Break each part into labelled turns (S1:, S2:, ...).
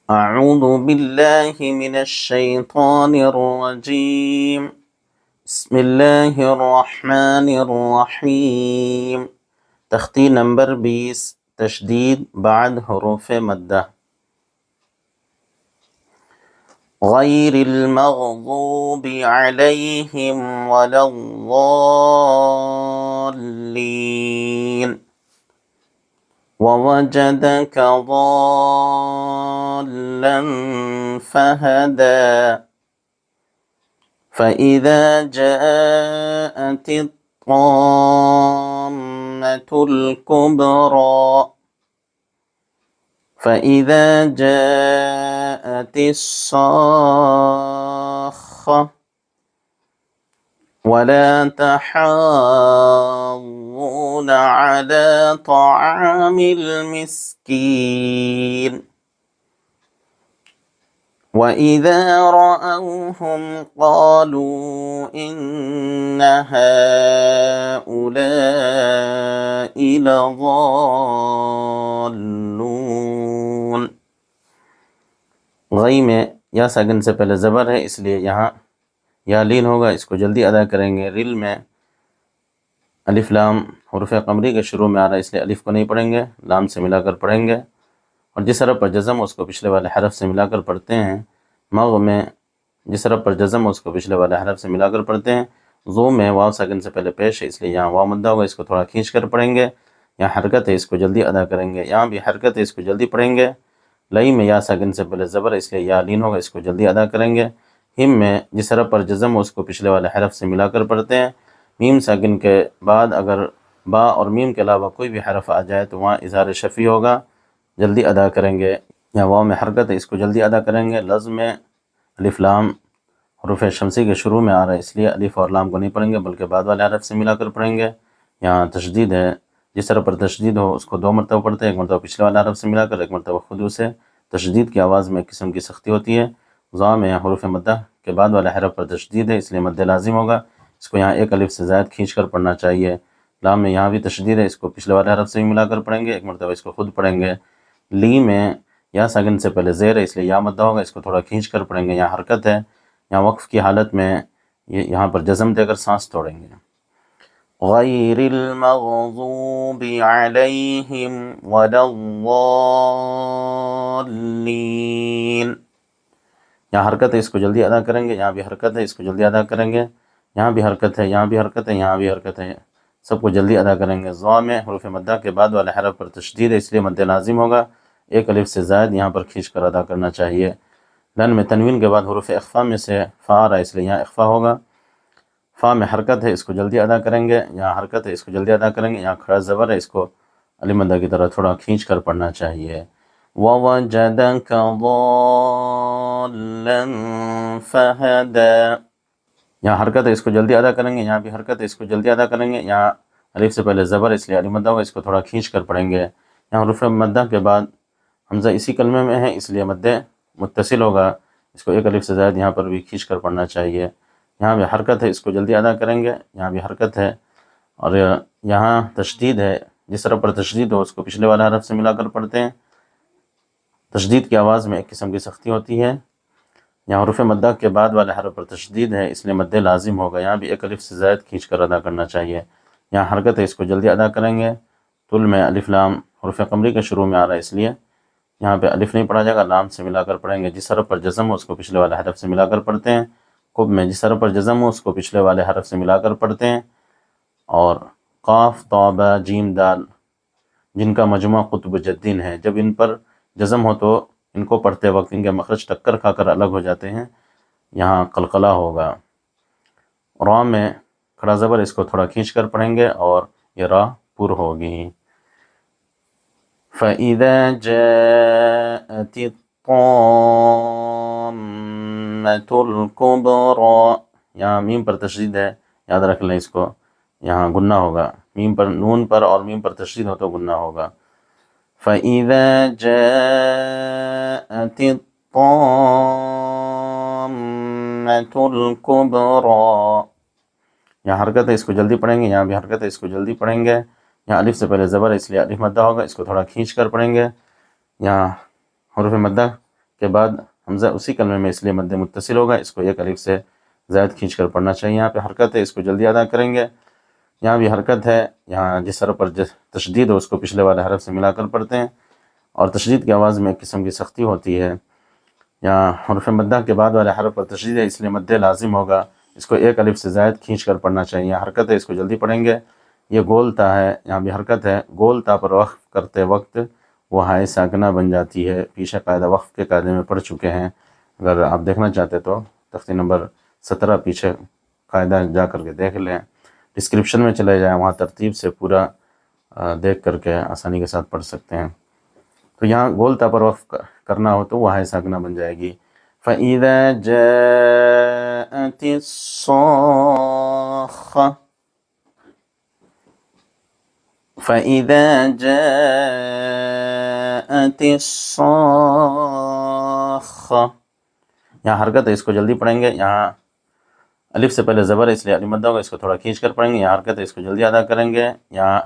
S1: أعوذ بالله من الشيطان الرجيم. بسم الله الرحمن الرحيم. تختی نمبر 20، تشدید بعد حروف مدہ. غیر المغضوب علیہم ولا الضالین. ووجدك ضالا فهدى. فإذا جاءت الطامة الكبرى. فإذا جاءت الصاخة. ولا تحاضون على طعام المسكين. وإذا رأوهم قالوا إن هؤلاء لضالون. غی میں یا ساکن سے پہلے زبر ہے، اس لیے یہاں یا لین ہوگا، اس کو جلدی ادا کریں گے. رل میں الف لام حروف قمری کے شروع میں آ رہا ہے، اس لیے الف کو نہیں پڑھیں گے، لام سے ملا کر پڑھیں گے. اور جس حرف پر جزم اس کو پچھلے والے حرف سے ملا کر پڑھتے ہیں. مغ میں جس حرف پر جزم اس کو پچھلے والے حرف سے ملا کر پڑھتے ہیں. ظو میں واو ساکن سے پہلے پیش ہے، اس لیے یہاں واو مدہ ہوگا، اس کو تھوڑا کھینچ کر پڑھیں گے. یہاں حرکت ہے، اس کو جلدی ادا کریں گے. یہاں بھی حرکت ہے، اس کو جلدی پڑھیں گے. لئی میں یا ساکن سے پہلے زبر ہے، اس لیے یا لین ہوگا، اس کو جلدی ادا کریں گے. ہم میں جس حرف پر جزم اس کو پچھلے والے حرف سے ملا کر پڑھتے ہیں. میم ساکن کے بعد اگر با اور میم کے علاوہ کوئی بھی حرف آ جائے تو وہاں اظہار شفی ہوگا، جلدی ادا کریں گے. یہاں واو میں حرکت ہے، اس کو جلدی ادا کریں گے. لفظ میں الف لام حروف شمسی کے شروع میں آ رہا ہے، اس لیے الف اور لام کو نہیں پڑھیں گے بلکہ بعد والے حرف سے ملا کر پڑھیں گے. یہاں تشدید ہے، جس طرح پر تشدید ہو اس کو 2 مرتبہ پڑھتے ہیں، ایک مرتبہ پچھلے والے حرف سے ملا کر، ایک مرتبہ خود اسے. تشدید کی آواز میں ایک قسم کی سختی ہوتی ہے. ضا میں حروف مدہ کے بعد والے حرف پر تشدید ہے، اس لیے مد لازم ہوگا، اس کو یہاں ایک الف سے زائد کھینچ کر پڑھنا چاہیے. لام میں یہاں بھی تشدید ہے، اس کو پچھلے والے حرف سے بھی ملا کر پڑھیں گے، ایک مرتبہ اس کو خود پڑھیں گے. لی میں یا ساکن سے پہلے زیر ہے، اس لیے یا مدہ ہوگا، اس کو تھوڑا کھینچ کر پڑھیں گے. یہاں حرکت ہے، یہاں وقف کی حالت میں یہاں پر جزم دے کر سانس توڑیں گے. غیر المغضوب علیہم ولا الضالین. یہاں حرکت ہے، اس کو جلدی ادا کریں گے. یہاں بھی حرکت ہے، اس کو جلدی ادا کریں گے. یہاں بھی حرکت ہے، یہاں بھی حرکت ہے، یہاں بھی حرکت ہے، سب کو جلدی ادا کریں گے. ضا میں حروف مدہ کے بعد والے حرف پر تشدید ہے، اس لیے مد لازم ہوگا، ایک الف سے زائد یہاں پر کھینچ کر ادا کرنا چاہیے. لن میں تنوین کے بعد حروف اخفا میں سے فا آ رہا ہے، اس لیے یہاں اخفا ہوگا. فا میں حرکت ہے، اس کو جلدی ادا کریں گے. یہاں حرکت ہے، اس کو جلدی ادا کریں گے. یہاں کھڑا زبر ہے، اس کو علی مدہ کی طرح تھوڑا کھینچ کر پڑھنا چاہیے. وَوَجَدَكَ ضَالًّا فَهَدَى. یہاں حرکت ہے، اس کو جلدی ادا کریں گے. یہاں بھی حرکت ہے، اس کو جلدی ادا کریں گے. یہاں الف سے پہلے زبر، اس لیے علی مدہ ہوگا، اس کو تھوڑا کھینچ کر پڑھیں گے. یہاں حروف مدہ کے بعد حمزہ اسی کلمے میں ہے، اس لیے مد متصل ہوگا، اس کو ایک الف سے زائد یہاں پر بھی کھینچ کر پڑھنا چاہیے. یہاں بھی حرکت ہے، اس کو جلدی ادا کریں گے. یہاں بھی حرکت ہے اور یہاں تشدید ہے، جس طرح پر تشدید ہو اس کو پچھلے والا حرف سے ملا کر پڑھتے ہیں. تشدید کی آواز میں ایک قسم کی سختی ہوتی ہے. یہاں حروف مدہ کے بعد والے حرف پر تشدید ہے، اس لیے مد لازم ہوگا، یہاں بھی ایک الف سے زائد کھینچ کر ادا کرنا چاہیے. یہاں حرکت ہے، اس کو جلدی ادا کریں گے. طل میں الف لام حروف قمری کے شروع میں آ رہا ہے، اس لیے یہاں پہ الف نہیں پڑھا جائے گا، لام سے ملا کر پڑھیں گے. جس حرف پر جزم ہو اس کو پچھلے والے حرف سے ملا کر پڑھتے ہیں. قب میں جس حرف پر جزم ہو اس کو پچھلے والے حرف سے ملا کر پڑھتے ہیں. اور قاف طا با جیم دال جن کا مجموعہ قطب جدین ہے، جب ان پر جزم ہو تو ان کو پڑھتے وقت ان کے مخرج ٹکر کھا کر الگ ہو جاتے ہیں، یہاں قلقلہ ہوگا. را میں کھڑا زبر، اس کو تھوڑا کھینچ کر پڑھیں گے اور یہ را پر ہوگی. فَإِذَا جَاءَتِ الطَّامَّةُ الْكُبْرَى. یہاں میم پر تشدید ہے، یاد رکھ لیں اس کو، یہاں گنہ ہوگا. میم پر، نون پر اور میم پر تشدید ہو تو گنہ ہوگا. فَإِذَا جَاءَتِ الطَّامَّةُ الْكُبْرَى. یہاں حرکت ہے، اس کو جلدی پڑھیں گے. یہاں بھی حرکت ہے، اس کو جلدی پڑھیں گے. یہاں الف سے پہلے زبر ہے، اس لیے الف مدہ ہوگا، اس کو تھوڑا کھینچ کر پڑھیں گے. یہاں حروف مدہ کے بعد حمزہ اسی کلمے میں اس لیے مد متصل ہوگا، اس کو ایک الف سے زائد کھینچ کر پڑھنا چاہیے۔ یہاں پہ حرکت ہے، اس کو جلدی ادا کریں گے۔ یہاں بھی حرکت ہے، یہاں جس حرف پر تشدید ہو اس کو پچھلے والے حرف سے ملا کر پڑھتے ہیں، اور تشدید کی آواز میں ایک قسم کی سختی ہوتی ہے۔ یہاں حرف مدہ کے بعد والے حرف پر تشدید ہے، اس لیے مد لازم ہوگا، اس کو ایک الف سے زائد کھینچ کر پڑھنا چاہیے۔ یہاں حرکت ہے، اس کو جلدی پڑھیں گے۔ یہ گول تا ہے، یہاں بھی حرکت ہے، گول تا پر وقف کرتے وقت وہ ہائے ساکنہ بن جاتی ہے۔ پیچھے قاعدہ وقف کے قاعدے میں پڑھ چکے ہیں، اگر آپ دیکھنا چاہتے تو تختی نمبر 17 پیچھے قاعدہ جا کر کے دیکھ لیں، ڈسکرپشن میں چلے جائیں، وہاں ترتیب سے پورا دیکھ کر کے آسانی کے ساتھ پڑھ سکتے ہیں۔ تو یہاں گول تا پر وقف کرنا ہو تو وہ ہائے ساکنہ بن جائے گی۔ فَإِذَا جَاءَتِ الصَّاخَّةُ فَإِذَا جَاءَتِ الصَّاخَّةُ، یہاں حرکت ہے، اس کو جلدی پڑھیں گے۔ یہاں الف سے پہلے زبر ہے، اس لیے الف مدہ ہوگا، اس کو تھوڑا کھینچ کر پڑھیں گے۔ یہاں حرکت ہے، اس کو جلدی ادا کریں گے۔ یہاں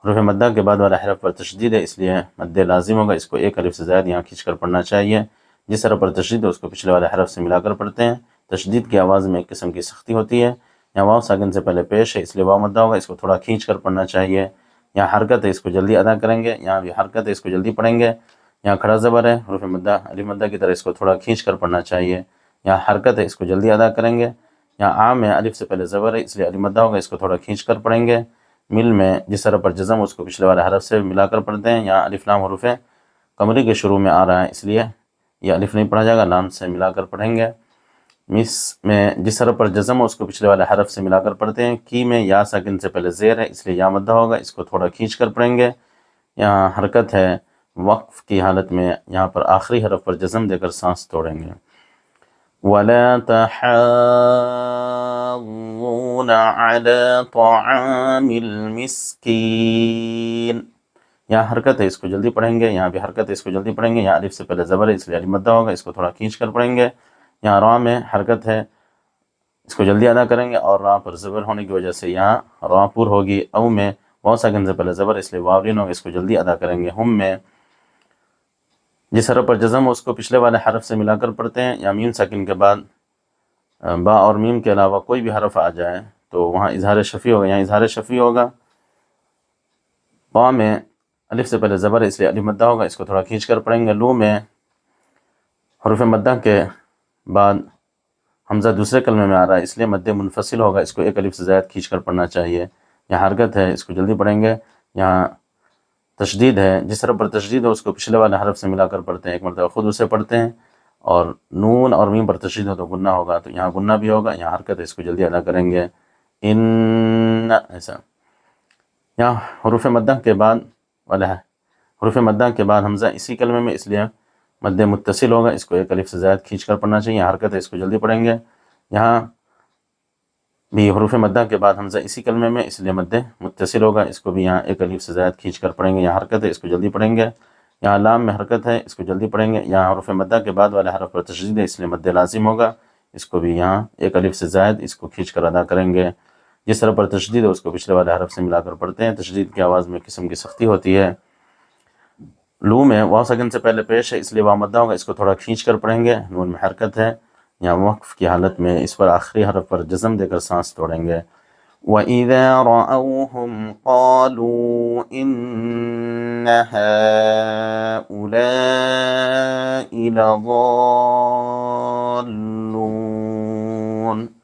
S1: حروف مدہ کے بعد والا حرف پر تشدید ہے، اس لیے مد لازم ہوگا، اس کو ایک الف سے زائد یہاں کھینچ کر پڑھنا چاہیے۔ جس حرف پر تشدید ہے اس کو پچھلے والے حرف سے ملا کر پڑھتے ہیں۔ تشدید کی آواز میں ایک قسم کی سختی ہوتی ہے۔ یہاں واو ساکن سے پہلے پیش ہے، اس لیے واو مدہ ہوگا، اس کو تھوڑا کھینچ کر پڑھنا چاہیے۔ یہاں حرکت ہے، اس کو جلدی ادا کریں گے۔ یہاں بھی حرکت ہے، اس کو جلدی پڑھیں گے۔ یہاں کھڑا زبر ہے، حروف مدہ الف مدہ کی طرح، اس کو تھوڑا کھینچ کر پڑھنا چاہیے۔ یہاں حرکت ہے، اس کو جلدی ادا کریں گے۔ یہاں عام ہے، الف سے پہلے زبر ہے، اس لیے الف مدہ ہوگا، اس کو تھوڑا کھینچ کر پڑھیں گے۔ مل میں جس حرف پر جزم اس کو پچھلے والے حرف سے ملا کر پڑھتے ہیں۔ یہاں الف لام حروف قمری کے شروع میں آ رہا ہے، اس لیے یہ الف نہیں پڑھا جائے گا، لام سے ملا کر پڑھیں گے۔ مس میں جس حرف پر جزم ہو اس کو پچھلے والے حرف سے ملا کر پڑھتے ہیں۔ کی میں یا ساکن سے پہلے زیر ہے، اس لیے یا مدہ ہوگا، اس کو تھوڑا کھینچ کر پڑھیں گے۔ یہاں حرکت ہے، وقف کی حالت میں یہاں پر آخری حرف پر جزم دے کر سانس توڑیں گے۔ وَلَا تَحَاضُّونَ عَلَى طَعَامِ الْمِسْكِينِ، یہاں حرکت ہے، اس کو جلدی پڑھیں گے۔ یہاں بھی حرکت ہے، اس کو جلدی پڑھیں گے۔ یہاں الف سے پہلے زبر ہے، اس لیے الف مدہ ہوگا، اس کو تھوڑا کھینچ کر پڑھیں گے۔ یہاں را میں حرکت ہے، اس کو جلدی ادا کریں گے، اور را پر زبر ہونے کی وجہ سے یہاں را پور ہوگی۔ او میں واو ساکن سے پہلے زبر، اس لیے واو لین ہوگا، اس کو جلدی ادا کریں گے۔ ہم میں جس حرف پر جزم ہو اس کو پچھلے والے حرف سے ملا کر پڑھتے ہیں۔ یا میم ساکن کے بعد با اور میم کے علاوہ کوئی بھی حرف آ جائے تو وہاں اظہار شفیع ہوگا، یہاں اظہار شفیع ہوگا۔ با میں الف سے پہلے زبر ہے، اس لیے الف مدہ ہوگا، اس کو تھوڑا کھینچ کر پڑھیں گے۔ لو میں حروف مدہ کے بعد حمزہ دوسرے کلمے میں آ رہا ہے، اس لیے مد منفصل ہوگا، اس کو ایک الف سے زائد کھینچ کر پڑھنا چاہیے۔ یہاں حرکت ہے، اس کو جلدی پڑھیں گے۔ یہاں تشدید ہے، جس حرف پر تشدید ہو اس کو پچھلے والے حرف سے ملا کر پڑھتے ہیں، ایک مرتبہ خود اسے پڑھتے ہیں۔ اور نون اور میم پر تشدید ہو تو غنہ ہوگا، تو یہاں غنہ بھی ہوگا۔ یہاں حرکت ہے، اس کو جلدی ادا کریں گے۔ ان، ایسا۔ یہاں حروف مدہ کے بعد والا حروف مدہ کے بعد حمزہ اسی کلمے میں، اس لیے مد متصل ہوگا، اس کو ایک الف سے زائد کھینچ کر پڑھنا چاہیے۔ یہاں حرکت ہے، اس کو جلدی پڑھیں گے۔ یہاں بھی حروف مدہ کے بعد حمزہ اسی کلمے میں، اس لیے مد متصل ہوگا، اس کو بھی یہاں ایک الف سے زائد کھینچ کر پڑھیں گے۔ یہاں حرکت ہے، اس کو جلدی پڑھیں گے۔ یہاں لام میں حرکت ہے، اس کو جلدی پڑھیں گے۔ یہاں حروف مدہ کے بعد والے حرف پر تشدید ہے، اس لیے مد لازم ہوگا، اس کو بھی یہاں ایک الف سے زائد اس کو کھینچ کر ادا کریں گے۔ جس حرف پر تشدید ہے اس کو پچھلے والے حرف سے ملا کر پڑھتے ہیں۔ تشدید کی آواز میں قسم کی سختی ہوتی ہے۔ لو میں واو ساکن سے پہلے پیش ہے، اس لیے واو مدہ ہوگا، اس کو تھوڑا کھینچ کر پڑھیں گے۔ نون میں حرکت ہے، یہاں وقف کی حالت میں اس پر آخری حرف پر جزم دے کر سانس توڑیں گے۔ وَإِذَا رَأَوْهُمْ قَالُوا إِنَّ هَٰؤُلَاءِ لَضَالُّونَ،